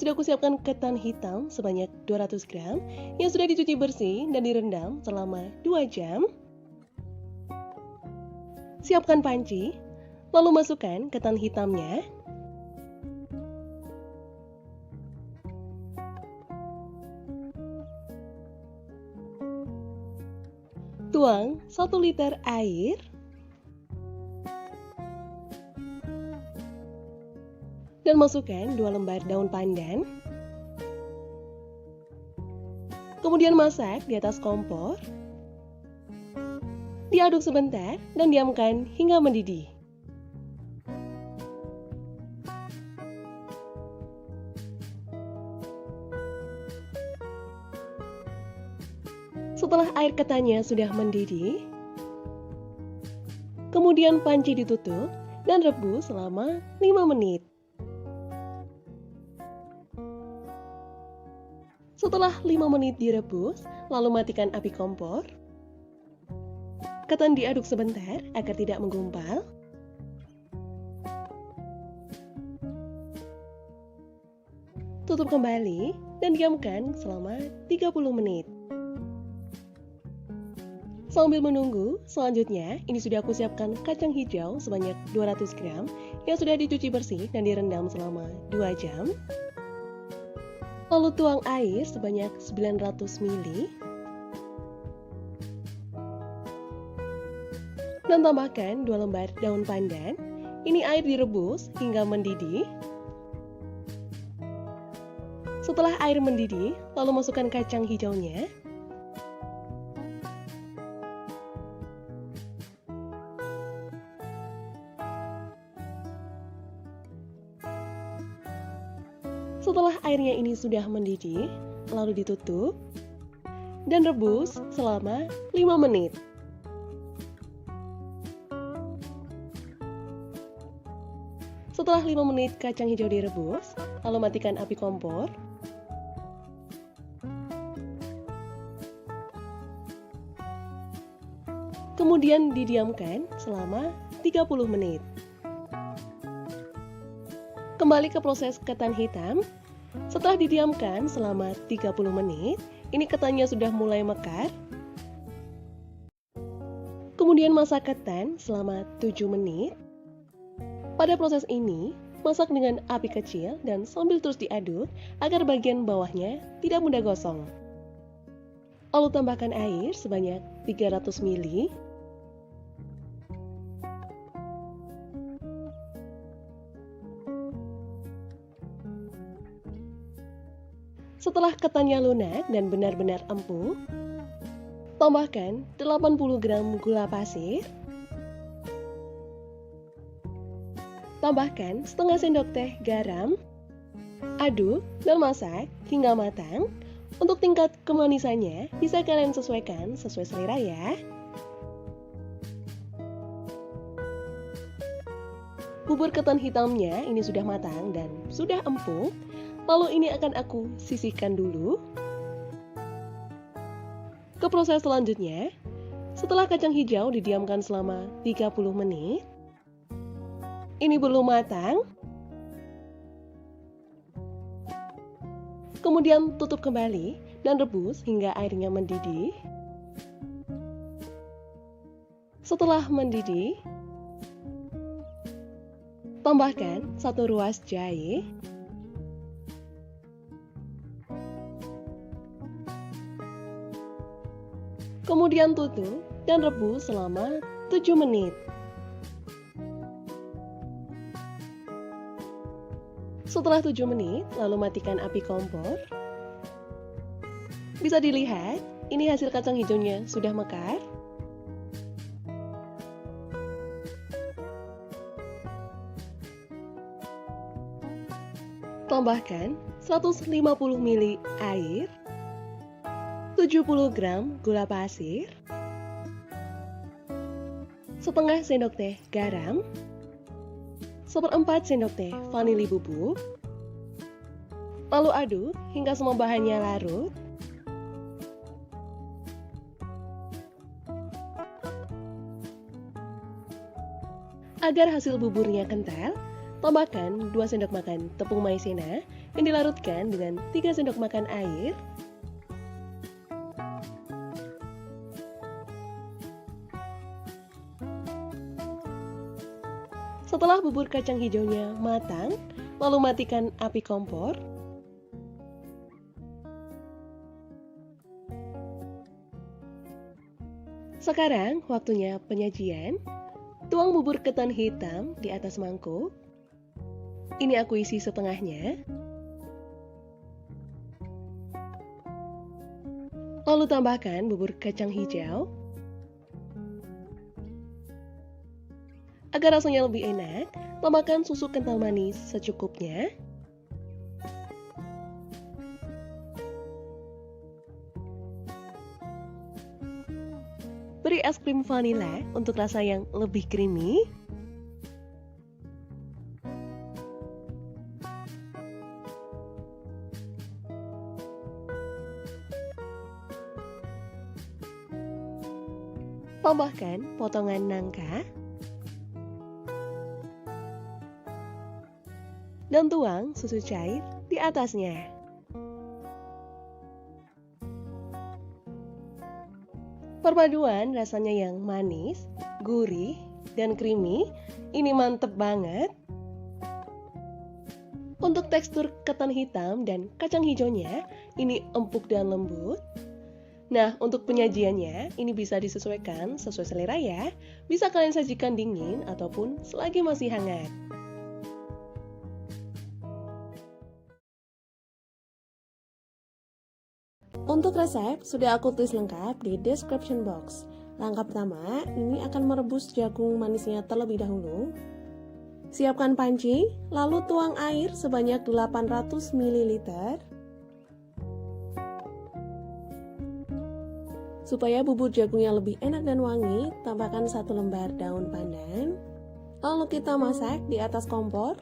sudah aku siapkan ketan hitam sebanyak 200 gram yang sudah dicuci bersih dan direndam selama 2 jam. Siapkan panci, lalu masukkan ketan hitamnya. Tuang 1 liter air. Dan masukkan 2 lembar daun pandan. Kemudian masak di atas kompor. Diaduk sebentar dan diamkan hingga mendidih. Setelah air ketannya sudah mendidih, kemudian panci ditutup dan rebus selama 5 menit. Setelah 5 menit direbus, lalu matikan api kompor. Ketan diaduk sebentar agar tidak menggumpal. Tutup kembali dan diamkan selama 30 menit. Sambil menunggu, selanjutnya ini sudah aku siapkan kacang hijau sebanyak 200 gram yang sudah dicuci bersih dan direndam selama 2 jam. Lalu tuang air sebanyak 900 ml. Dan tambahkan 2 lembar daun pandan. Ini air direbus hingga mendidih. Setelah air mendidih, lalu masukkan kacang hijaunya. Setelah airnya ini sudah mendidih, lalu ditutup dan rebus selama 5 menit. Setelah 5 menit kacang hijau direbus, lalu matikan api kompor. Kemudian didiamkan selama 30 menit. Kembali ke proses ketan hitam. Setelah didiamkan selama 30 menit, ini ketannya sudah mulai mekar. Kemudian masak ketan selama 7 menit. Pada proses ini, masak dengan api kecil dan sambil terus diaduk agar bagian bawahnya tidak mudah gosong. Lalu tambahkan air sebanyak 300 ml. Setelah ketannya lunak dan benar-benar empuk, tambahkan 80 gram gula pasir. Tambahkan setengah sendok teh garam. Aduk dan masak hingga matang. Untuk tingkat kemanisannya bisa kalian sesuaikan sesuai selera ya. Bubur ketan hitamnya ini sudah matang dan sudah empuk. Lalu ini akan aku sisihkan dulu. Ke proses selanjutnya, setelah kacang hijau didiamkan selama 30 menit. Ini belum matang. Kemudian tutup kembali dan rebus hingga airnya mendidih. Setelah mendidih, tambahkan 1 ruas jahe. Kemudian tutup dan rebus selama 7 menit. Setelah 7 menit, lalu matikan api kompor. Bisa dilihat, ini hasil kacang hijaunya sudah mekar. Tambahkan 150 ml air. 70 gram gula pasir, setengah sendok teh garam, 1/4 sendok teh vanili bubuk. Lalu aduk hingga semua bahannya larut. Agar hasil buburnya kental, tambahkan 2 sendok makan tepung maizena yang dilarutkan dengan 3 sendok makan air. Setelah bubur kacang hijaunya matang, lalu matikan api kompor. Sekarang waktunya penyajian. Tuang bubur ketan hitam di atas mangkuk. Ini aku isi setengahnya. Lalu tambahkan bubur kacang hijau. Agar rasanya lebih enak, tambahkan susu kental manis secukupnya. Beri es krim vanila untuk rasa yang lebih creamy. Tambahkan potongan nangka. Dan tuang susu cair di atasnya. Perpaduan rasanya yang manis, gurih, dan creamy, ini mantep banget. Untuk tekstur ketan hitam dan kacang hijaunya, ini empuk dan lembut. Nah, untuk penyajiannya, ini bisa disesuaikan sesuai selera ya. Bisa kalian sajikan dingin ataupun selagi masih hangat. Untuk resep, sudah aku tulis lengkap di description box. Langkah pertama, ini akan merebus jagung manisnya terlebih dahulu. Siapkan panci, lalu tuang air sebanyak 800 ml. Supaya bubur jagungnya lebih enak dan wangi, tambahkan 1 lembar daun pandan. Lalu kita masak di atas kompor.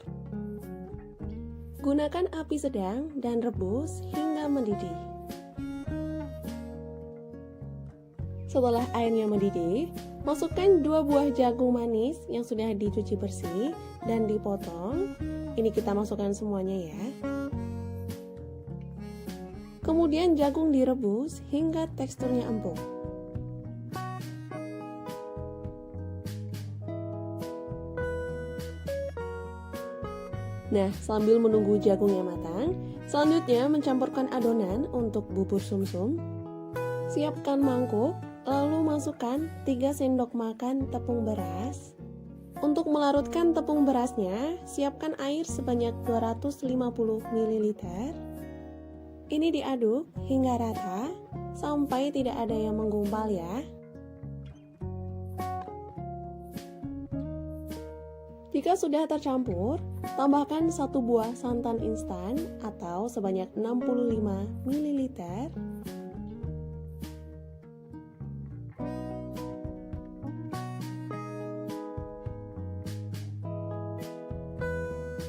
Gunakan api sedang dan rebus hingga mendidih. Setelah airnya mendidih, masukkan 2 buah jagung manis yang sudah dicuci bersih dan dipotong. Ini kita masukkan semuanya ya. Kemudian jagung direbus hingga teksturnya empuk. Nah, sambil menunggu jagungnya matang, selanjutnya mencampurkan adonan untuk bubur sumsum. Siapkan mangkuk. Lalu masukkan 3 sendok makan tepung beras. Untuk melarutkan tepung berasnya, siapkan air sebanyak 250 ml. Ini diaduk hingga rata sampai tidak ada yang menggumpal ya. Jika sudah tercampur, tambahkan 1 buah santan instan atau sebanyak 65 ml.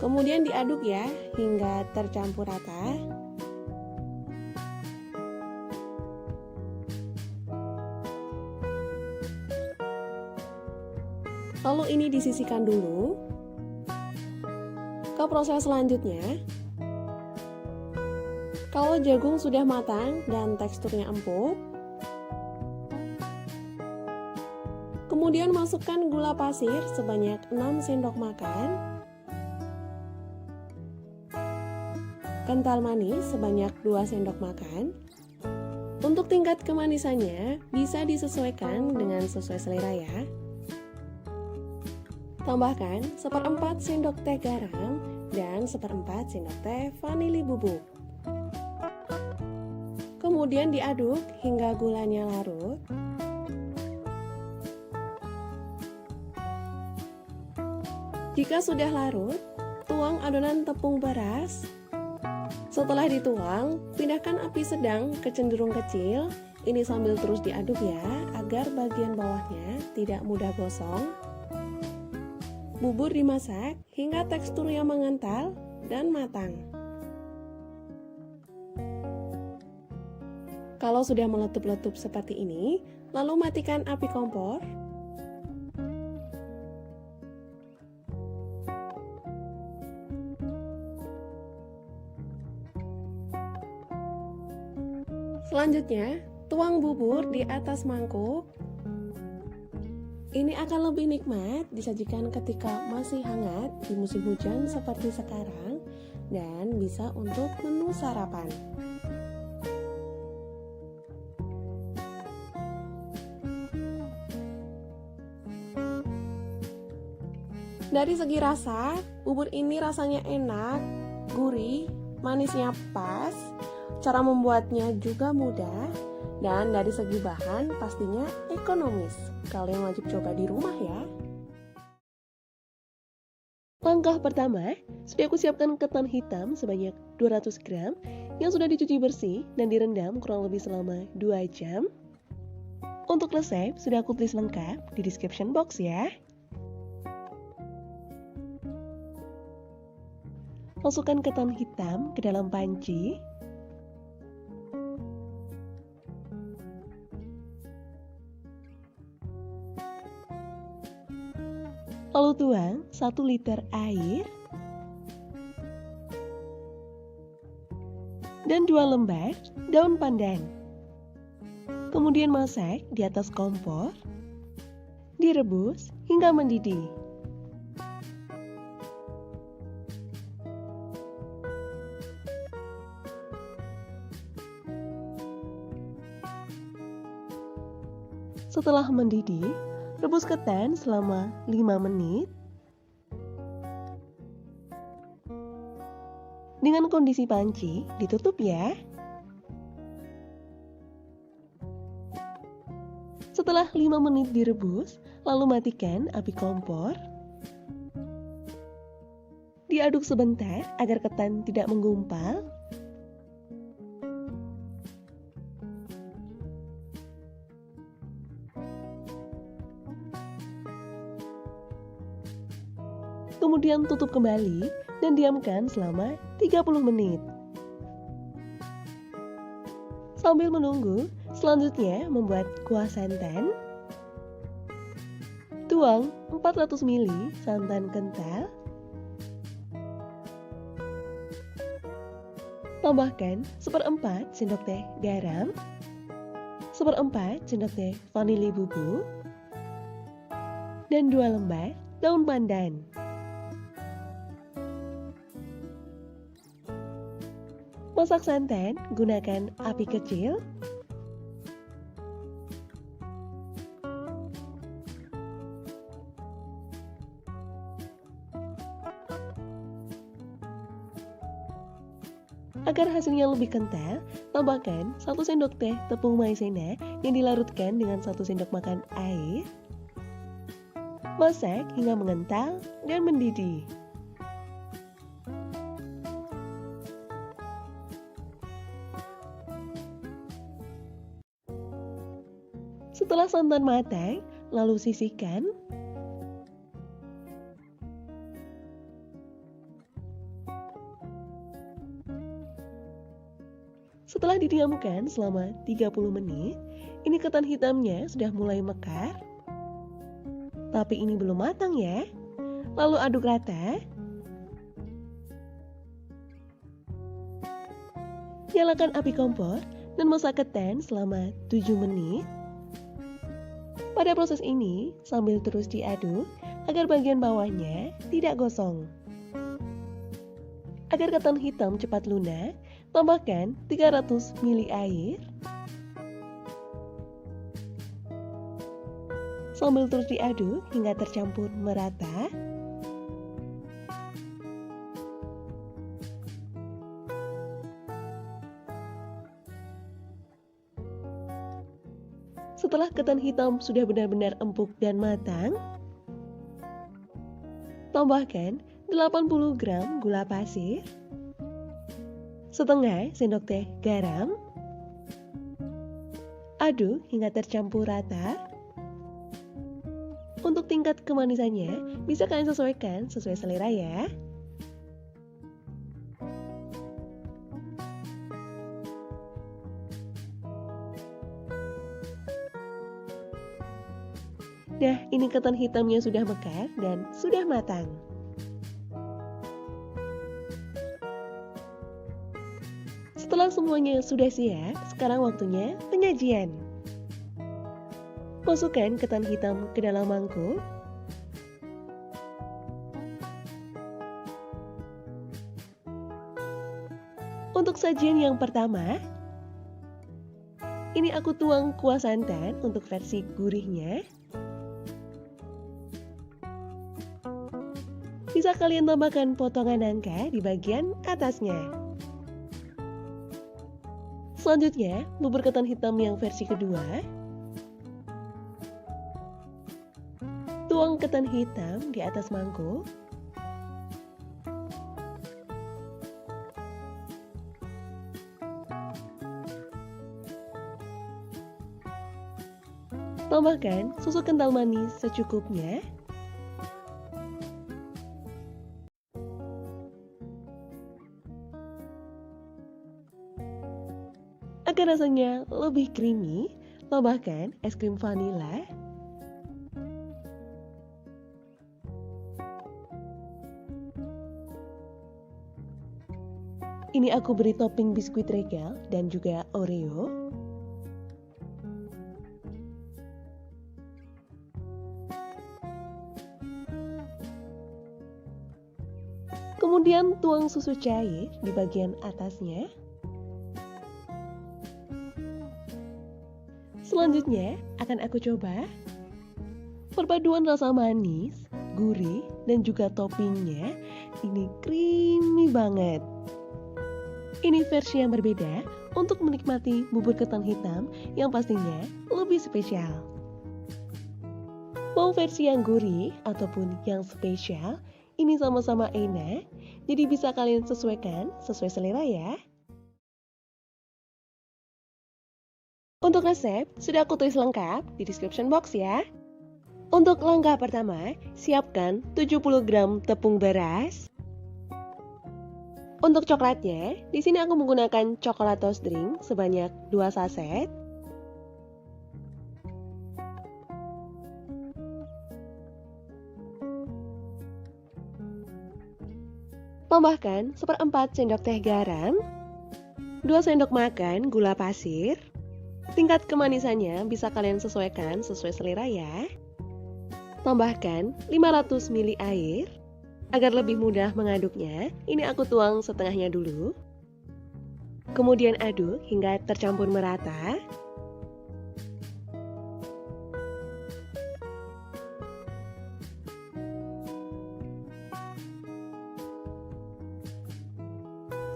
Kemudian diaduk ya hingga tercampur rata. Lalu ini disisihkan dulu. Ke proses selanjutnya. Kalau jagung sudah matang dan teksturnya empuk, kemudian masukkan gula pasir sebanyak 6 sendok makan. Kental manis sebanyak 2 sendok makan. Untuk tingkat kemanisannya bisa disesuaikan dengan sesuai selera ya. Tambahkan 1/4 sendok teh garam dan 1/4 sendok teh vanili bubuk. Kemudian diaduk hingga gulanya larut. Jika sudah larut, tuang adonan tepung beras. Setelah dituang, pindahkan api sedang ke cenderung kecil. Ini sambil terus diaduk ya, agar bagian bawahnya tidak mudah gosong. Bubur dimasak hingga teksturnya mengental dan matang. Kalau sudah meletup-letup seperti ini, lalu matikan api kompor. Selanjutnya, tuang bubur di atas mangkuk. Ini akan lebih nikmat disajikan ketika masih hangat di musim hujan seperti sekarang dan bisa untuk menu sarapan. Dari segi rasa, bubur ini rasanya enak, gurih, manisnya pas, cara membuatnya juga mudah, dan dari segi bahan pastinya ekonomis. Kalian wajib coba di rumah ya. Langkah pertama, sudah aku siapkan ketan hitam sebanyak 200 gram yang sudah dicuci bersih dan direndam kurang lebih selama 2 jam. Untuk resep sudah aku tulis lengkap di description box ya. Masukkan ketan hitam ke dalam panci. Lalu tuang 1 liter air dan 2 lembar daun pandan. Kemudian masak di atas kompor, direbus hingga mendidih. Setelah mendidih, rebus ketan selama 5 menit. Dengan kondisi panci, ditutup ya. Setelah 5 menit direbus, lalu matikan api kompor. Diaduk sebentar agar ketan tidak menggumpal. Kemudian tutup kembali dan diamkan selama 30 menit. Sambil menunggu, selanjutnya membuat kuah santan. Tuang 400 ml santan kental. Tambahkan 1/4 sendok teh garam, 1/4 sendok teh vanili bubuk, dan 2 lembar daun pandan. Masak santan, gunakan api kecil. Agar hasilnya lebih kental, tambahkan 1 sendok teh tepung maizena yang dilarutkan dengan 1 sendok makan air. Masak hingga mengental dan mendidih. Setelah santan matang, lalu sisihkan. Setelah didiamkan selama 30 menit, ini ketan hitamnya sudah mulai mekar. Tapi ini belum matang ya. Lalu aduk rata. Nyalakan api kompor dan masak ketan selama 7 menit. Pada proses ini, sambil terus diaduk agar bagian bawahnya tidak gosong. Agar ketan hitam cepat lunak, tambahkan 300 ml air. Sambil terus diaduk hingga tercampur merata. Setelah ketan hitam sudah benar-benar empuk dan matang, tambahkan 80 gram gula pasir, setengah sendok teh garam, aduk hingga tercampur rata. Untuk tingkat kemanisannya, bisa kalian sesuaikan sesuai selera ya. Nah, ini ketan hitamnya sudah mekar dan sudah matang. Setelah semuanya sudah siap, sekarang waktunya penyajian. Masukkan ketan hitam ke dalam mangkuk. Untuk sajian yang pertama, ini aku tuang kuah santan untuk versi gurihnya. Bisa kalian tambahkan potongan nangka di bagian atasnya. Selanjutnya, bubur ketan hitam yang versi kedua. Tuang ketan hitam di atas mangkuk. Tambahkan susu kental manis secukupnya. Agar rasanya lebih creamy, tambahkan es krim vanila. Ini aku beri topping biskuit regal dan juga Oreo. Kemudian tuang susu cair di bagian atasnya. Selanjutnya akan aku coba perpaduan rasa manis, gurih, dan juga toppingnya. Ini creamy banget. Ini versi yang berbeda untuk menikmati bubur ketan hitam yang pastinya lebih spesial. Mau versi yang gurih ataupun yang spesial, ini sama-sama enak, jadi bisa kalian sesuaikan sesuai selera ya. Untuk resep, sudah aku tulis lengkap di description box ya. Untuk langkah pertama, siapkan 70 gram tepung beras. Untuk coklatnya, di sini aku menggunakan coklat toast drink sebanyak 2 saset. Tambahkan 1/4 sendok teh garam, 2 sendok makan gula pasir. Tingkat kemanisannya bisa kalian sesuaikan sesuai selera ya. Tambahkan 500 ml air. Agar lebih mudah mengaduknya, ini aku tuang setengahnya dulu. Kemudian aduk hingga tercampur merata.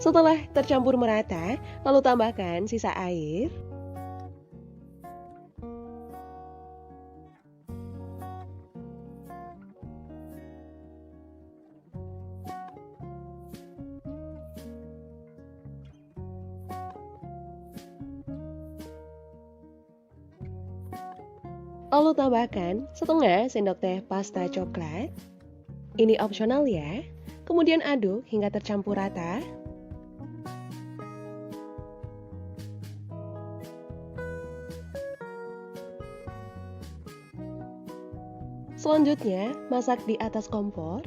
Setelah tercampur merata, lalu tambahkan sisa air. Lalu tambahkan setengah sendok teh pasta coklat. Ini opsional ya. Kemudian aduk hingga tercampur rata. Selanjutnya, masak di atas kompor.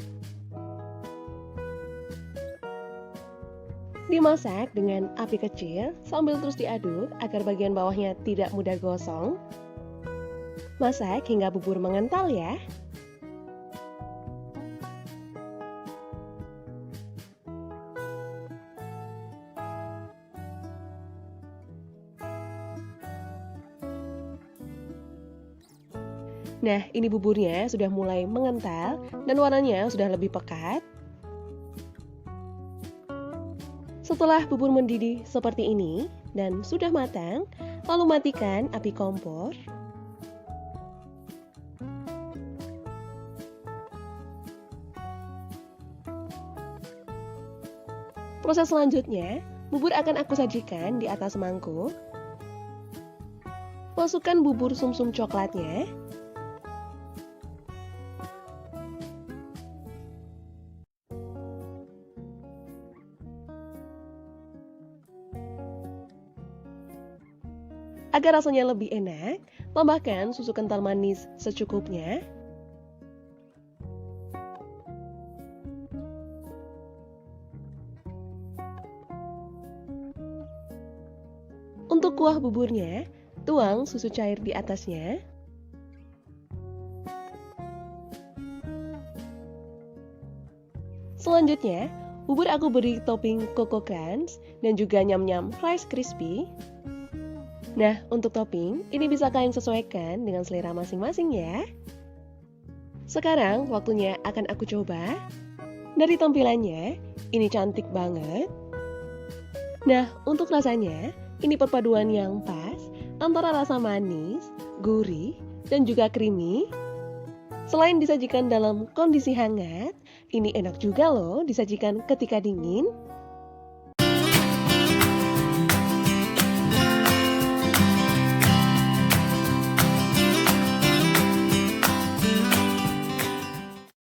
Dimasak dengan api kecil sambil terus diaduk agar bagian bawahnya tidak mudah gosong. Masak hingga bubur mengental ya. Nah, ini buburnya sudah mulai mengental dan warnanya sudah lebih pekat. Setelah bubur mendidih seperti ini dan sudah matang, lalu matikan api kompor. Proses selanjutnya, bubur akan aku sajikan di atas mangkuk. Masukkan bubur sumsum coklatnya. Agar rasanya lebih enak, tambahkan susu kental manis secukupnya. Untuk kuah buburnya, tuang susu cair di atasnya. Selanjutnya, bubur aku beri topping Coco Crunch dan juga nyam-nyam Rice Crispy. Nah, untuk topping, ini bisa kalian sesuaikan dengan selera masing-masing ya. Sekarang, waktunya akan aku coba. Dari tampilannya, ini cantik banget. Nah, untuk rasanya, ini perpaduan yang pas antara rasa manis, gurih, dan juga creamy. Selain disajikan dalam kondisi hangat, ini enak juga loh disajikan ketika dingin.